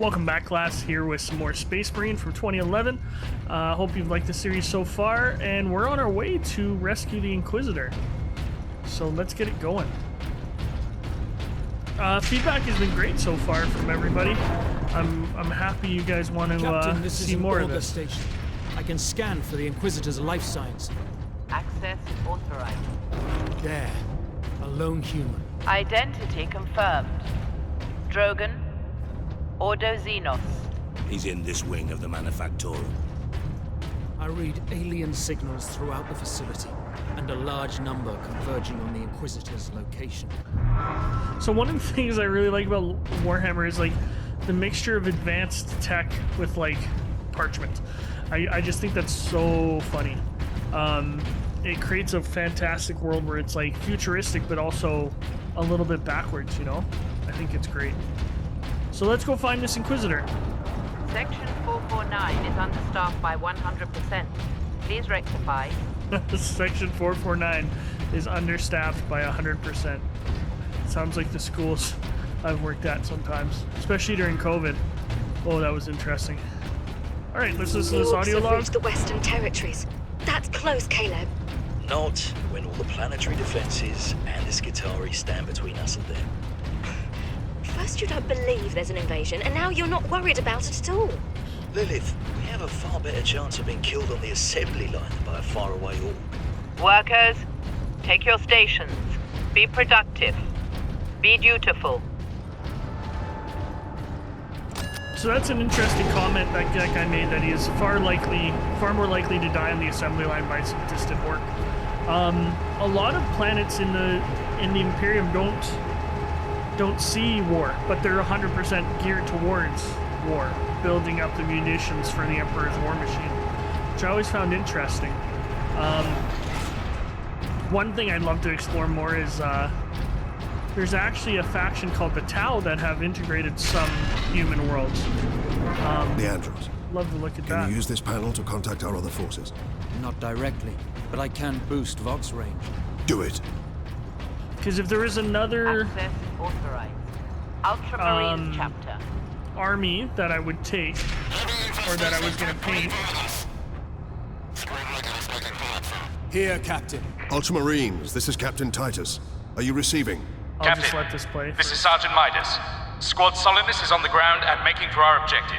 Welcome back, class, here with some more Space Marine from 2011. Hope you've liked the series so far, and we're on our way to rescue the Inquisitor. So let's get it going. Feedback has been great so far from everybody. I'm happy you guys want to Captain, this see is more an of Orga this. station. I can scan for the Inquisitor's life signs. Access authorized. There. A lone human. Identity confirmed. Drogon. Ordo Xenos. He's in this wing of the Manufactorum. I read alien signals throughout the facility, and a large number converging on the Inquisitor's location. So one of the things I really like about Warhammer is like the mixture of advanced tech with like parchment. I just think that's so funny. It creates a fantastic world where it's like futuristic but also a little bit backwards, you know? I think it's great. So let's go find this Inquisitor. Section 449 is understaffed by 100%. Please rectify. Section 449 is understaffed by 100%. Sounds like the schools I've worked at sometimes, especially during COVID. Oh, that was interesting. All right, let's listen to this audio have log. reached the Western Territories. That's close, Caleb. Not when all the planetary defenses and the Skitarii stand between us and them. First you don't believe there's an invasion, and now you're not worried about it at all. Lilith, we have a far better chance of being killed on the assembly line than by a faraway Ork. Workers, take your stations. Be productive. Be dutiful. So that's an interesting comment that guy made, that he is far more likely to die on the assembly line by some distant Ork. A lot of planets in the Imperium don't see war, but they're 100% geared towards war, building up the munitions for the Emperor's war machine, which I always found interesting. One thing I'd love to explore more is there's actually a faction called the Tau that have integrated some human worlds. The Andros. Love to look at Can that. you use this panel to contact our other forces? Not directly, but I can boost Vox range. Do it. Because if there is another Access authorized. Ultramarines chapter. army that I would take, or that I was going to paint, Here, Captain. Ultramarines, this is Captain Titus. Are you receiving? I'll Captain, just let this play. this is Sergeant Midas. Squad Solidus is on the ground and making for our objective.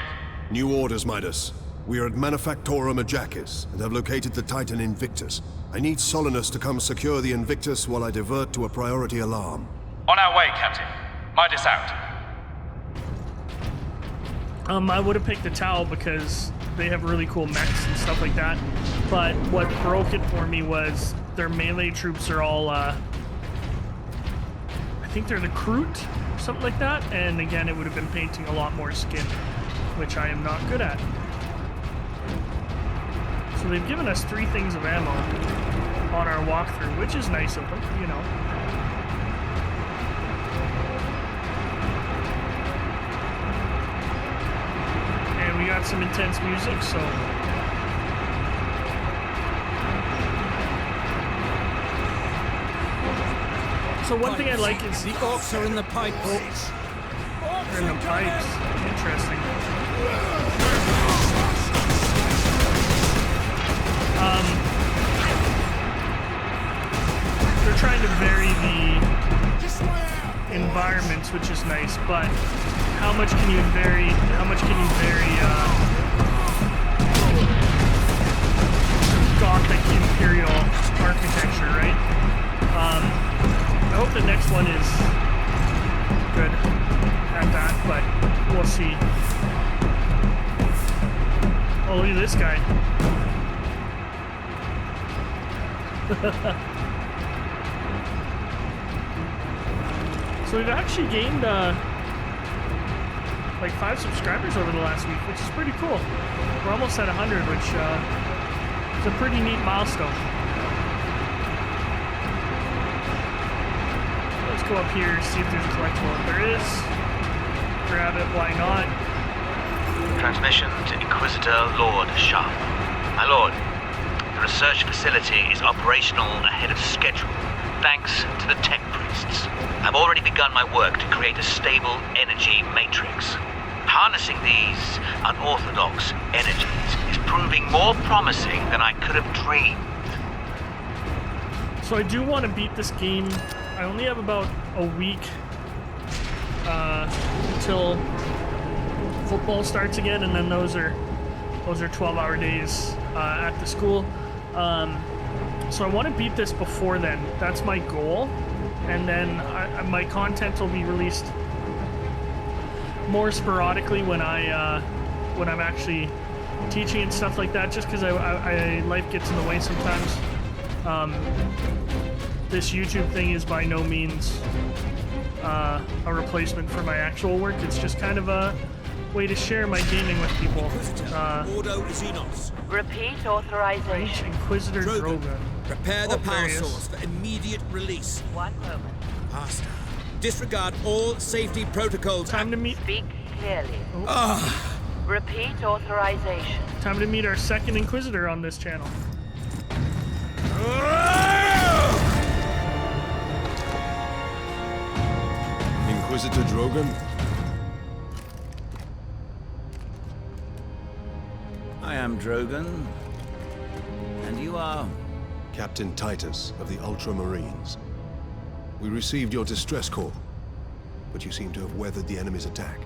New orders, Midas. We are at Manufactorum Ajakis and have located the Titan Invictus. I need Solinus to come secure the Invictus while I divert to a priority alarm. On our way, Captain. Midas out. I would have picked the Tau because they have really cool mechs and stuff like that. But what broke it for me was their melee troops are all, I think they're the Kroot, something like that. And again, it would have been painting a lot more skin, which I am not good at. So they've given us 3 things of ammo on our walkthrough, which is nice of them, you know. And we got some intense music, so... So one thing I like is... The Orks are in the pipes. They're in the pipes. Interesting. They're trying to vary the environments, which is nice, but how much can you vary Gothic Imperial architecture, right? I hope the next one is good at that, but we'll see. Oh, look at this guy. So we've actually gained like 5 subscribers over the last week, which is pretty cool. We're almost at 100, which is a pretty neat milestone. Let's go up here, see if there's a collectible. If there is, grab it, why not? Transmission to Inquisitor Lord Sharp. My lord, the research facility is operational ahead of schedule, thanks to the tech priests. I've already begun my work to create a stable energy matrix. Harnessing these unorthodox energies is proving more promising than I could have dreamed. So I do want to beat this game. I only have about a week until football starts again, and then those are 12-hour days at the school. So I want to beat this before then. That's my goal, and then my content will be released more sporadically when I'm actually teaching and stuff like that. Just because life gets in the way sometimes. This YouTube thing is by no means a replacement for my actual work. It's just kind of a way to share my gaming with people. Repeat authorization. Inquisitor Drogon. Prepare the power source for immediate release. 1 moment. Master, disregard all safety protocols. Time to meet. Speak clearly. Repeat authorization. Time to meet our second Inquisitor on this channel. Inquisitor Drogon? I am Drogon. And you are? Captain Titus of the Ultramarines. We received your distress call, but you seem to have weathered the enemy's attack.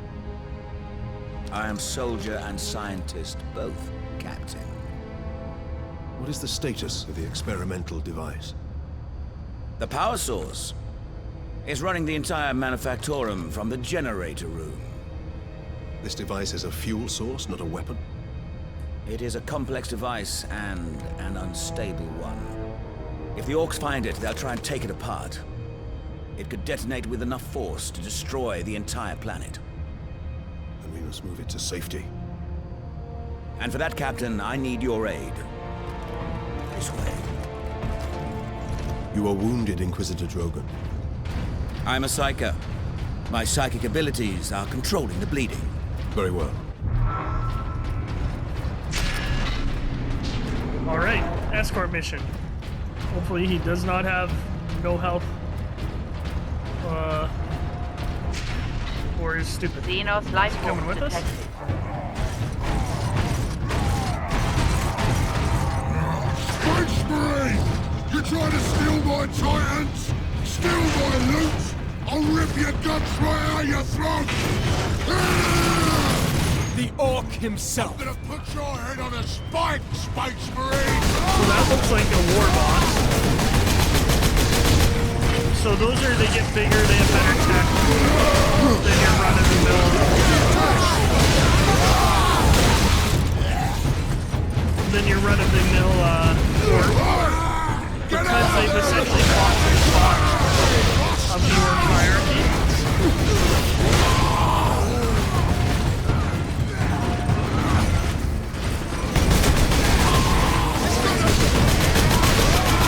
I am soldier and scientist, both, Captain. What is the status of the experimental device? The power source is running the entire manufactorum from the generator room. This device is a fuel source, not a weapon? It is a complex device and an unstable one. If the Orks find it, they'll try and take it apart. It could detonate with enough force to destroy the entire planet. Then we must move it to safety. And for that, Captain, I need your aid. This way. You are wounded, Inquisitor Drogon. I'm a psyker. My psychic abilities are controlling the bleeding. Very well. Alright, escort mission. Hopefully he does not have no health. Or is stupid. Xenos life force coming with us? detected. Space Marine! You trying to steal my Titans? Steal my loot? I'll rip your guts right out your throat! The Orc himself. I'm gonna put your head on a spike, Space Marine! So that looks like a war boss. So those are, they get bigger, they have better tech than your run-of-the-mill. Orc. Because they've essentially fought the spot of the Orc hierarchy.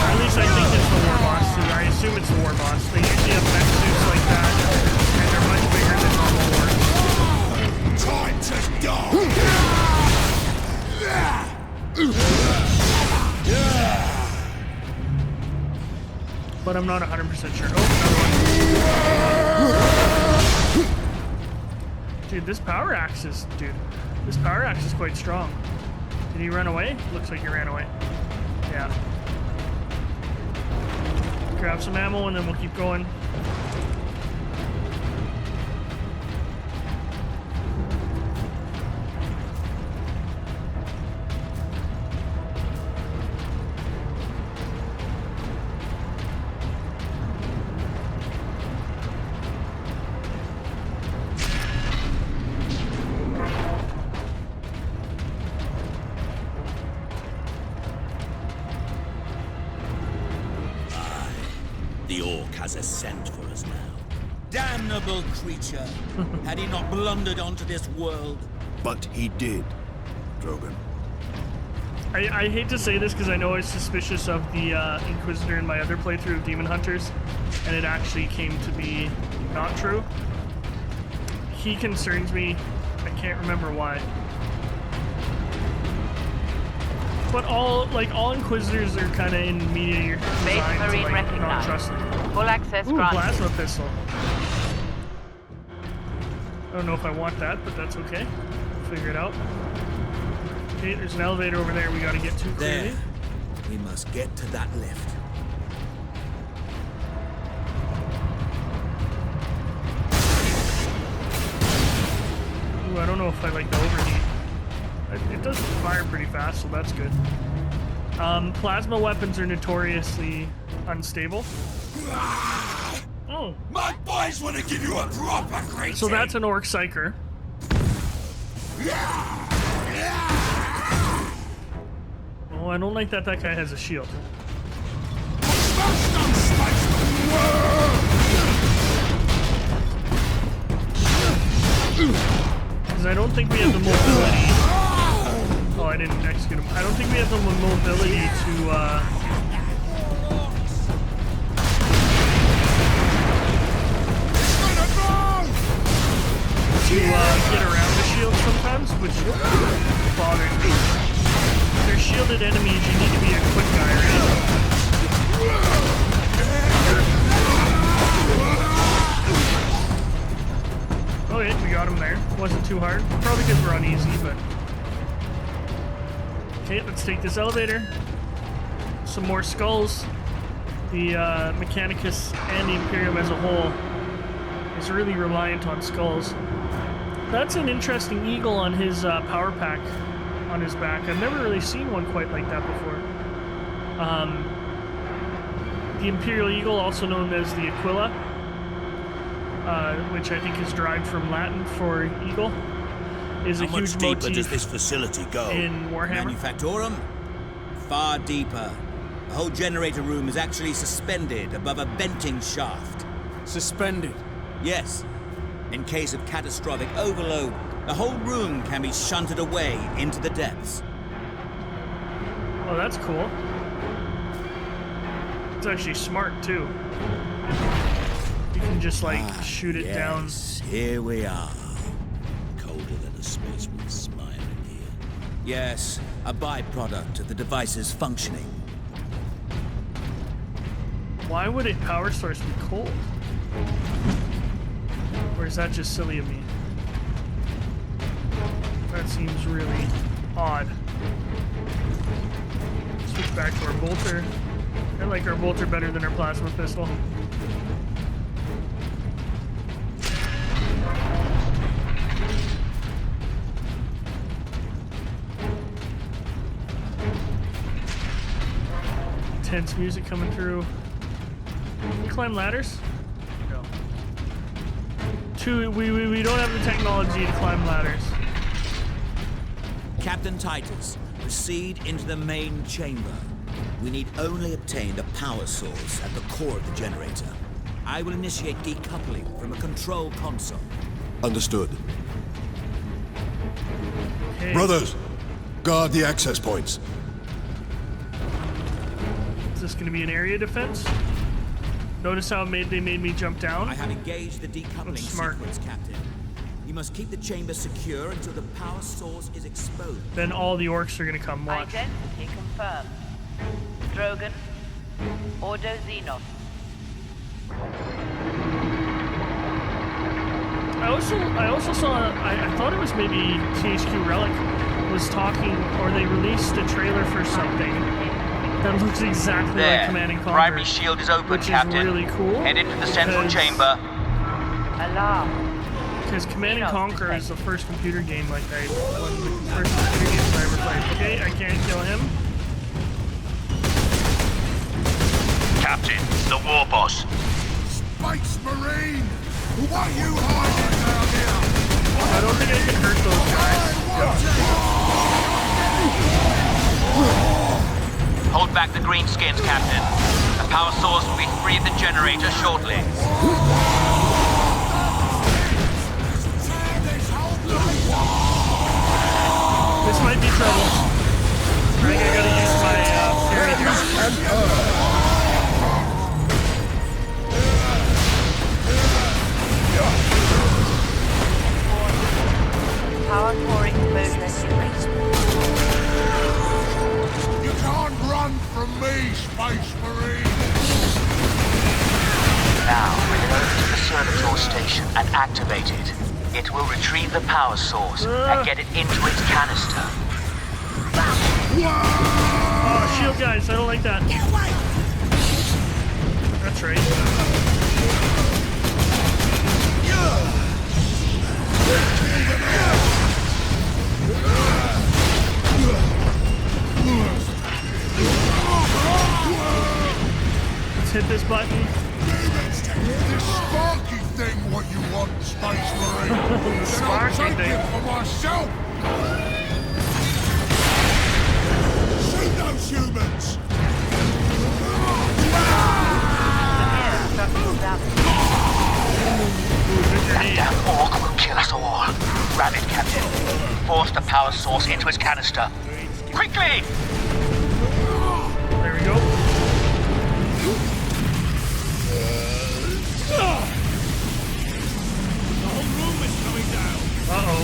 At least I think it's the war boss. I assume it's the war boss. They usually have mech suits like that, and they're much bigger than normal orcs. Time to die! But I'm not 100% sure. Oh, another one. Dude, this power axe is quite strong. Did he run away? Looks like he ran away. Yeah. Grab some ammo and then we'll keep going. The Orc has a scent for us now. Damnable creature! Had he not blundered onto this world? But he did, Drogon. I hate to say this because I know I was suspicious of the Inquisitor in my other playthrough of Demon Hunters, and it actually came to be not true. He concerns me. I can't remember why. But all Inquisitors are kind of in media designed to like not trust them. Full access Ooh, granted. plasma pistol. don't know if I want that, but that's okay. We'll figure it out. Okay, there's an elevator over there we gotta get to clearly. There. We must get to that lift. Ooh, I don't know if I like the overheat. It does fire pretty fast, so that's good. Plasma weapons are notoriously unstable. Oh. My boys want to give you a proper greeting. So that's an Orc Psyker. Oh, I don't like that guy has a shield. Because I don't think we have the mobility. Oh, I didn't execute him. I don't think we have the mobility to, get around the shield sometimes, which bothers me. If they're shielded enemies, you need to be a quick guy, right? Oh yeah, we got him there. Wasn't too hard. Probably because we're on easy, but... Okay, let's take this elevator. Some more skulls. The Mechanicus and the Imperium as a whole is really reliant on skulls. That's an interesting eagle on his power pack on his back. I've never really seen one quite like that before. The Imperial Eagle, also known as the Aquila, which I think is derived from Latin for eagle, is a huge motif. How much deeper does this facility go? In Warhammer. Manufactorum? Far deeper. The whole generator room is actually suspended above a venting shaft. Suspended? Yes. In case of catastrophic overload, the whole room can be shunted away into the depths. Oh, that's cool. It's actually smart, too. You can just, like, shoot it down. Here we are. Colder than a spaceman's smile in here. Yes, a byproduct of the device's functioning. Why would a power source be cold? Or is that just silly of me? That seems really odd. Switch back to our bolter. I like our bolter better than our plasma pistol. Intense music coming through. Can we climb ladders? No. We don't have the technology to climb ladders. Captain Titus, proceed into the main chamber. We need only obtain the power source at the core of the generator. I will initiate decoupling from a control console. Understood. Okay. Brothers, guard the access points. Is this going to be an area defense? Notice how they made me jump down? I have engaged the decoupling sequence, Captain. You must keep the chamber secure until the power source is exposed. Then all the orcs are going to come watch. Identity confirmed. Drogon. Ordo Xenos. I also saw, I thought it was maybe THQ Relic was talking, or they released a trailer for something that looks exactly like Command and Conquer. Primary shield is open, which Captain. is really cool. Head into the central chamber. Alarm. Because Command and Conquer is the first computer game one of the first computer games I ever played. Okay, I can't kill him. Captain, the war boss. Space Marine! What are you hiding down here? I don't think I can hurt those guys. Hold back the greenskins, Captain. The power source will be free of the generator shortly. This might be trouble. I think I gotta use my parry here. Power core explosion. You can't run from me, Space Marine! Now, return to the servitor station and activate it. It will retrieve the power source and get it into its canister. Oh, shield guys, I don't like that. Get away! That's right. Let's hit this button. This sparky thing what you want, Space Marine. Then I'll Sparky take thing. it for myself. Shoot those humans. That damn Ork will kill us all. Grab it, Captain. Force the power source into its canister. Quickly! There we go. The whole room is coming down. Uh-oh.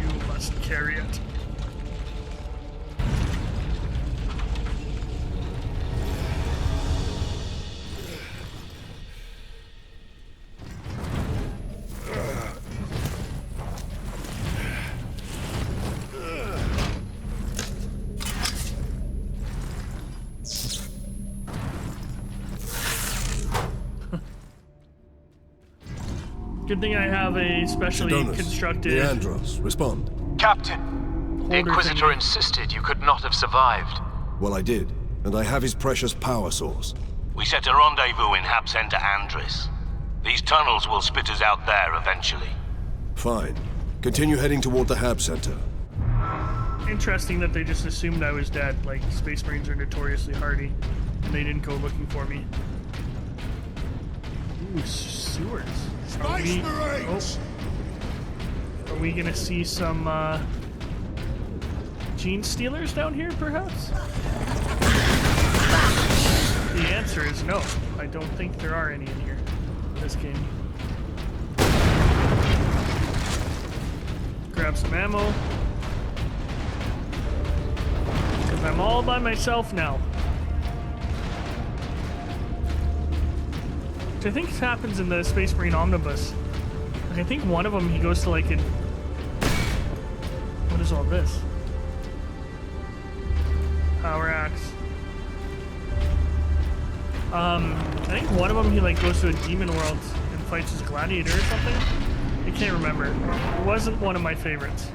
You must carry it. Good thing I have a specially Sidonus, constructed Leandros, respond. Captain, the holder Inquisitor thingy. insisted you could not have survived. Well, I did, and I have his precious power source. We set a rendezvous in Hab Center Andris. These tunnels will spit us out there eventually. Fine. Continue heading toward the Hab Center. Interesting that they just assumed I was dead. Like, Space Marines are notoriously hardy, and they didn't go looking for me. Ooh, sewers. Space Marines. Are we gonna see some gene stealers down here, perhaps? The answer is no. I don't think there are any in here in this game. Grab some ammo. Because I'm all by myself now. Which I think happens in the Space Marine Omnibus. Like, I think one of them, he goes to like an... What is all this? Power axe. I think one of them, he like goes to a demon world and fights as a gladiator or something. I can't remember. It wasn't one of my favorites.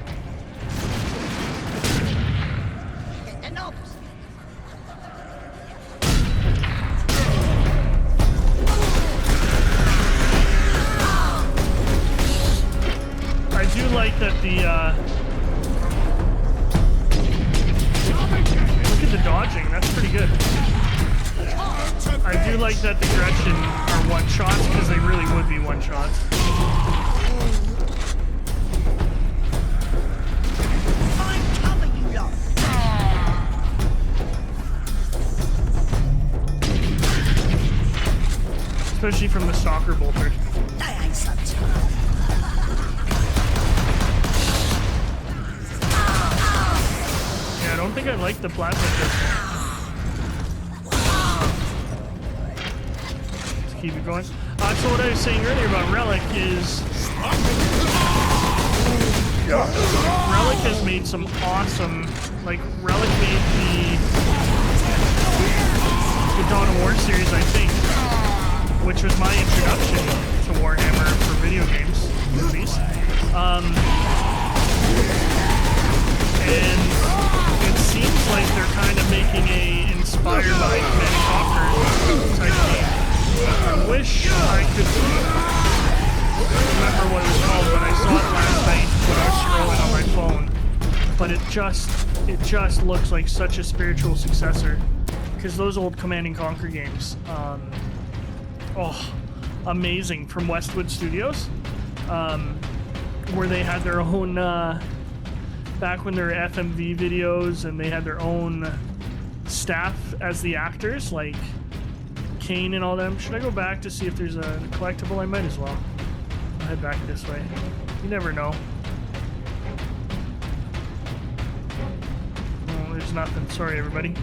I do like that the, look at the dodging, that's pretty good. I do like that the Gretchen are one-shots, because they really would be one-shots. Especially from the stalker bolter. They ain't so Yeah, I don't think I like the plasma pistol. Let's keep it going. So what I was saying earlier about Relic is... Relic has made some awesome... Like, Relic made the Dawn of War series, I think, which was my introduction to Warhammer for video games, movies. And it seems like they're kind of making a inspired by Command & Conquer type game. I wish I could remember what it was called, but I saw it last night when I was scrolling on my phone. But it just looks like such a spiritual successor, because those old Command & Conquer games, amazing, from Westwood Studios, where they had their own, back when there were FMV videos, and they had their own staff as the actors, like Kane and all them. Should I go back to see if there's a collectible? I might as well. I'll head back this way. You never know. Oh, there's nothing. Sorry, everybody.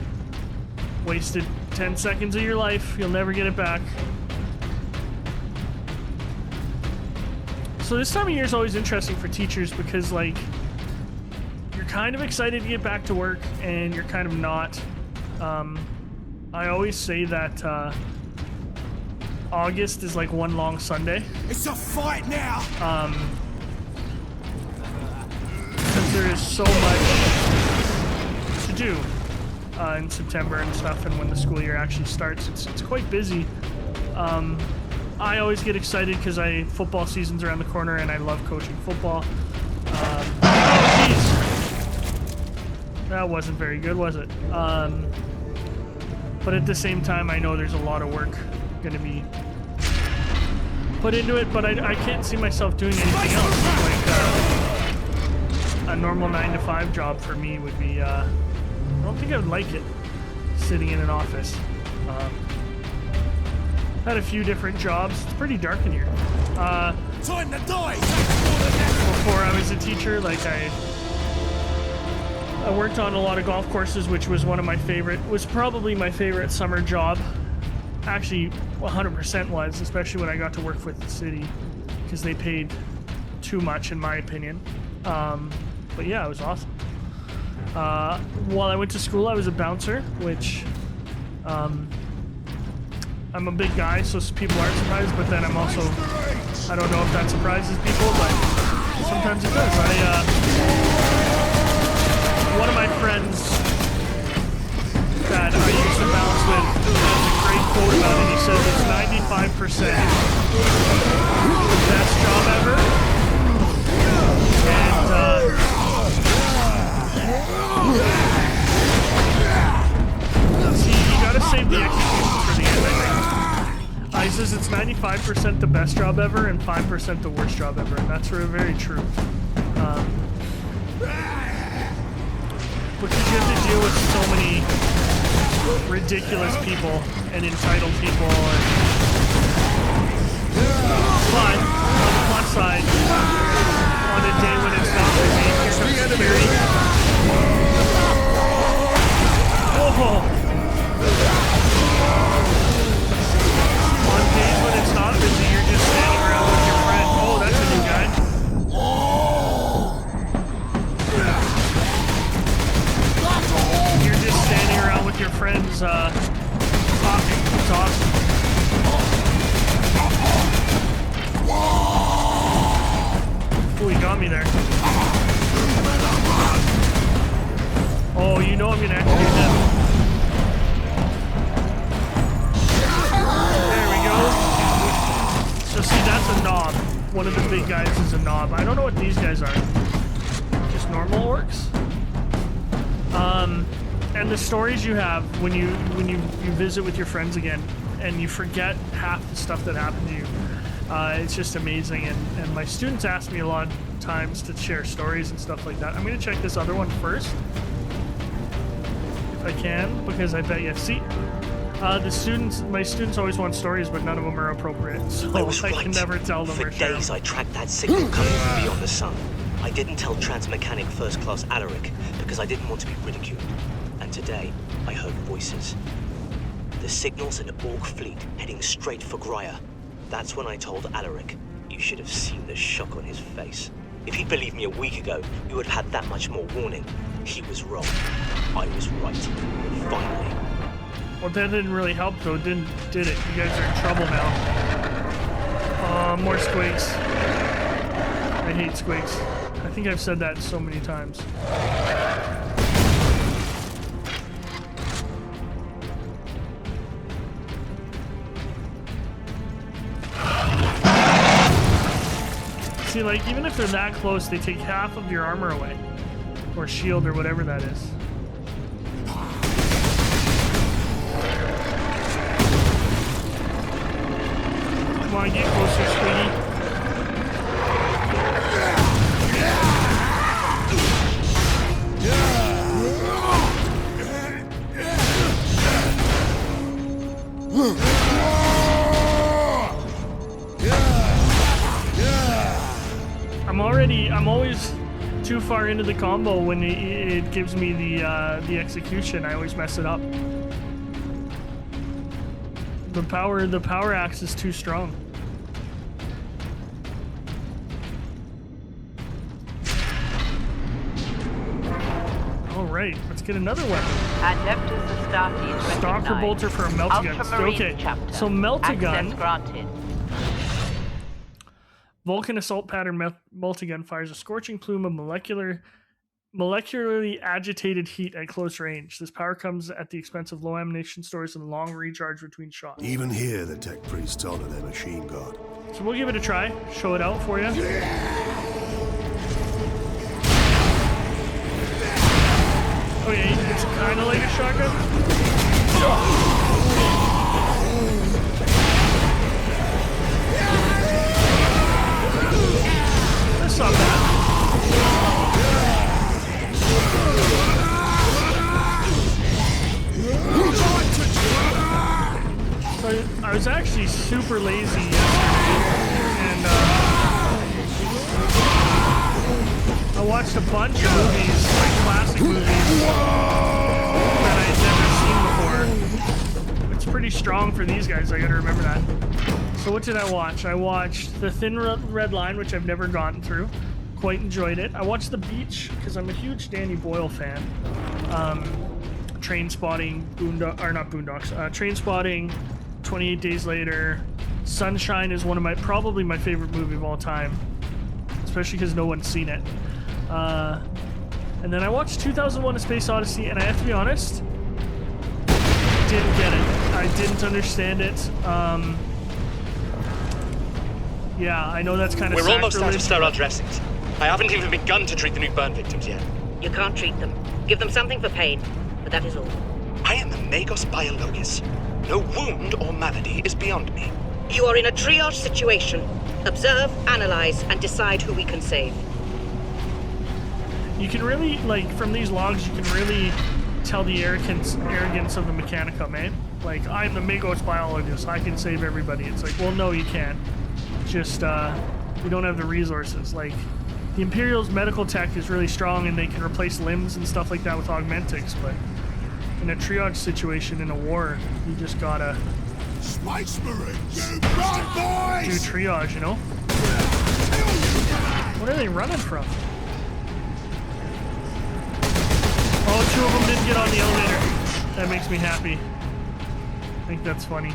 Wasted 10 seconds of your life. You'll never get it back. So this time of year is always interesting for teachers because, like, you're kind of excited to get back to work and you're kind of not. I always say that August is like one long Sunday. It's a fight now! Because there is so much to do in September and stuff, and when the school year actually starts, it's quite busy. I always get excited because football season's around the corner and I love coaching football. Oh, jeez. That wasn't very good, was it? But at the same time, I know there's a lot of work going to be put into it, but I can't see myself doing anything else. Like a normal 9-to-5 job for me would be, I don't think I would like it, sitting in an office. Had a few different jobs. It's pretty dark in here. Time to die! Before I was a teacher, like I worked on a lot of golf courses, which was was probably my favorite summer job. Actually, 100% was, especially when I got to work with the city, because they paid too much, in my opinion. But yeah, it was awesome. While I went to school, I was a bouncer, which I'm a big guy, so people aren't surprised, but then I'm also, I don't know if that surprises people, but sometimes it does. One of my friends that I used to bounce with has a great quote about it. He says it's 95% the best job ever. And see, you gotta save the execution for the end, I think. He says it's 95% the best job ever and 5% the worst job ever, and that's very true. Because you have to deal with so many ridiculous people and entitled people. But on the plus side, on a day when it's not busy, here's some security. Whoa! On days when it's not busy, you're just standing around with your friend. Oh, that's a new guy. You're just standing around with your friends, talking. It's awesome. Oh, he got me there. Oh, you know I'm gonna execute him. There we go. So see, that's a knob. One of the big guys is a knob. I don't know what these guys are. Just normal orcs? And the stories you have when you visit with your friends again, and you forget half the stuff that happened to you, it's just amazing. And my students ask me a lot of times to share stories and stuff like that. I'm gonna check this other one first, if I can, because I bet you see. My students always want stories, but none of them are appropriate, so I can never tell them. For days I tracked that signal coming from beyond the sun. I didn't tell Transmechanic First Class Alaric because I didn't want to be ridiculed. And today, I heard voices. The signal's an Ork fleet heading straight for Graia. That's when I told Alaric. You should have seen the shock on his face. If he'd believed me a week ago, we would have had that much more warning. He was wrong. I was right. Finally. Well, that didn't really help, though, did it? You guys are in trouble now. More squigs. I hate squigs. I think I've said that so many times. See, like, even if they're that close, they take half of your armor away. Or shield, or whatever that is. Come on, get closer, Squiggy. I'm always too far into the combo when it gives me the execution. I always mess it up. The power axe is too strong. right, let's get another weapon. Adeptus Astartes Stalker recognized. bolter for a meltagun. Ultramarines Okay, chapter. so meltagun. Access granted. Vulcan assault pattern multigun fires a scorching plume of molecularly agitated heat at close range. This power comes at the expense of low ammunition stores and long recharge between shots. Even here, the tech priests honor their machine god. So we'll give it a try. Show it out for you. Okay, it's kind of like a shotgun. That's not bad. So I was actually super lazy yesterday, and I watched a bunch of movies, like classic movies, that I had never seen before. It's pretty strong for these guys, I gotta remember that. So what did I watch? I watched The Thin Red Line, which I've never gotten through. Quite enjoyed it. I watched The Beach, because I'm a huge Danny Boyle fan. Train Spotting, Train Spotting, 28 Days Later. Sunshine is one of probably my favorite movie of all time, especially because no one's seen it. And then I watched 2001: A Space Odyssey, and I have to be honest, didn't get it. I didn't understand it. Yeah, I know that's kind of We're almost out of sterile dressings. I haven't even begun to treat the new burn victims yet. You can't treat them. Give them something for pain, but that is all. I am the Magos Biologis. No wound or malady is beyond me. You are in a triage situation. Observe, analyze, and decide who we can save. You can really, like, from these logs, you can really tell the arrogance of the Mechanicum, eh? Like, I'm the Magos Biologist, I can save everybody. It's like, well, no, you can't. Just, we don't have the resources. Like, the Imperial's medical tech is really strong, and they can replace limbs and stuff like that with augmentics, but in a triage situation in a war, you just gotta Space Marines, you run, boys! do triage, you know? What are they running from? Oh, two of them didn't get on the elevator. That makes me happy. I think that's funny.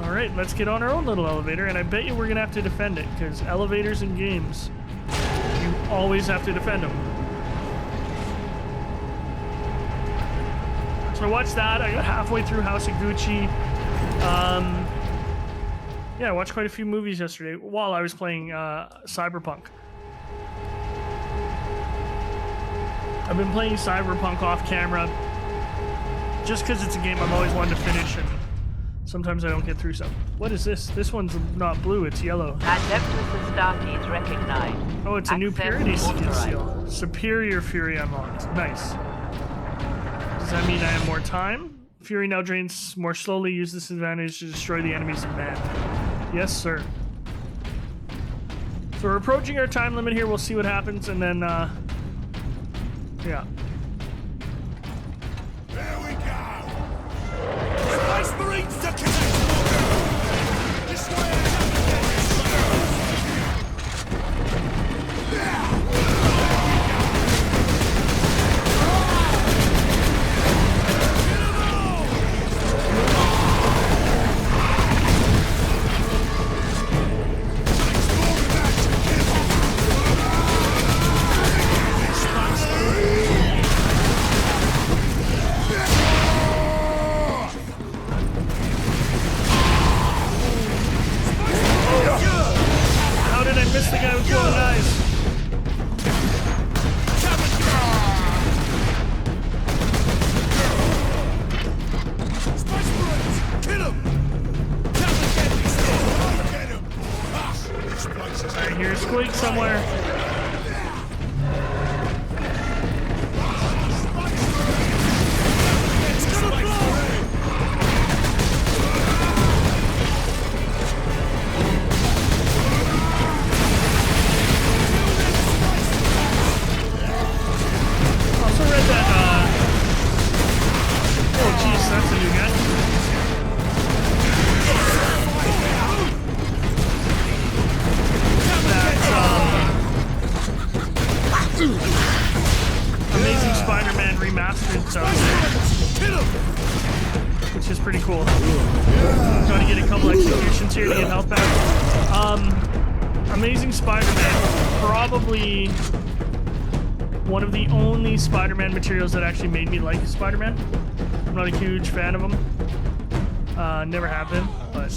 Alright, let's get on our own little elevator, and I bet you we're gonna have to defend it, because elevators in games, you always have to defend them. So I watched that. I got halfway through House of Gucci. Yeah, I watched quite a few movies yesterday while I was playing Cyberpunk. I've been playing Cyberpunk off camera just because it's a game I've always wanted to finish, and sometimes I don't get through stuff. What is this? This one's not blue, it's yellow. Adeptus Astartes recognized. Oh, it's a new purity authorized. seal. Superior Fury unlocked. Nice. Does that mean I have more time? Fury now drains more slowly. Use this advantage to destroy the enemies of man. Yes, sir. So we're approaching our time limit here. We'll see what happens, and then, yeah. There we go! Space Marines to connect! This way! Missed the guy with glowing eyes. Space Marines! Kill him! Get him! This place is... I hear a squeak somewhere. bastards out there, which is pretty cool. Gotta get a couple executions here to get health back. Amazing Spider-Man, probably one of the only Spider-Man materials that actually made me like Spider-Man. I'm not a huge fan of him. Never have been, but...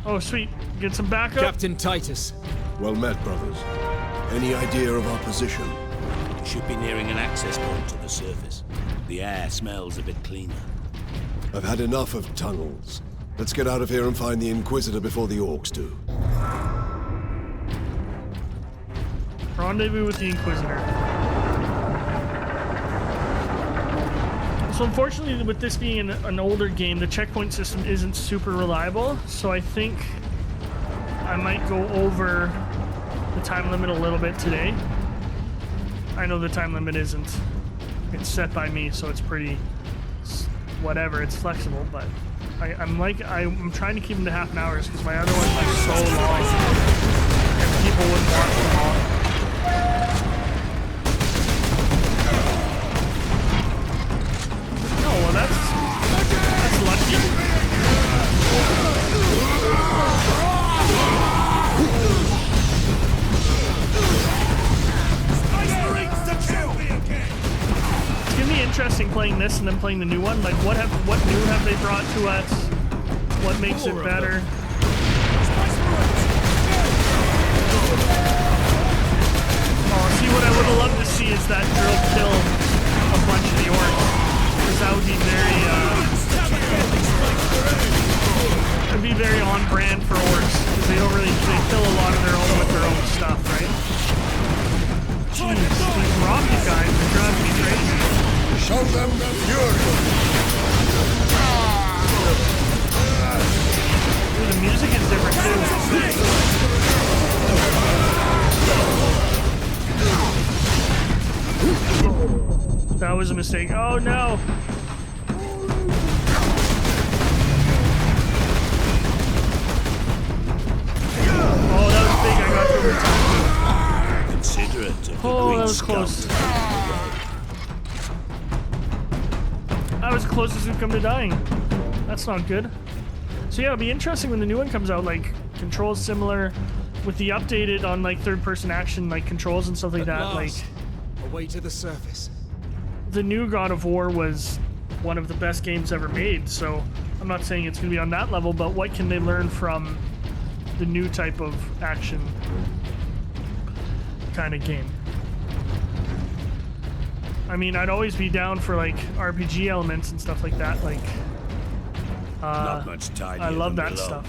Oh, sweet. Get some backup. Captain Titus. Well met, brothers. Any idea of our position? Should be nearing an access point to the surface. The air smells a bit cleaner. I've had enough of tunnels. Let's get out of here and find the Inquisitor before the Orks do. Rendezvous with the Inquisitor. So unfortunately, with this being an older game, the checkpoint system isn't super reliable, so I think I might go over the time limit a little bit today. I know the time limit isn't, it's set by me, so it's pretty, whatever, it's flexible, but I'm trying to keep them to half an hour because my other one's like so long and people wouldn't watch them all. Oh, well that's lucky. It's gonna be interesting playing this and then playing the new one. Like, what new have they brought to us? What makes it better? Oh, see, what I would have loved to see is that drill kill a bunch of the orcs, because that would be very, it'd be very on brand for orcs, because they kill a lot of their own with their own stuff, right? Jeez, these rocket guys are driving me crazy. Show them the fury! Ooh, the music is different too. That was a mistake. Oh no! Oh, that was big. I got through the time. Considerate of the Oh, green that was close. That was the closest we've come to dying. That's not good. So yeah, it'll be interesting when the new one comes out. Like, controls similar with the updated on like third-person action, like controls and stuff like that. Like, away to the surface. the new God of War was one of the best games ever made. So I'm not saying it's going to be on that level, but what can they learn from the new type of action kind of game? I mean, I'd always be down for like RPG elements and stuff like that. Like, not much tidier I love than that below. stuff.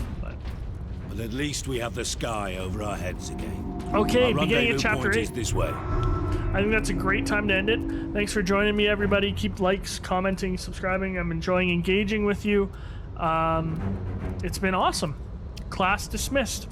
But at least we have the sky over our heads again. Okay, Our beginning rendezvous of chapter point 8. is this way. I think that's a great time to end it. Thanks for joining me, everybody. Keep likes, commenting, subscribing. I'm enjoying engaging with you. It's been awesome. Class dismissed.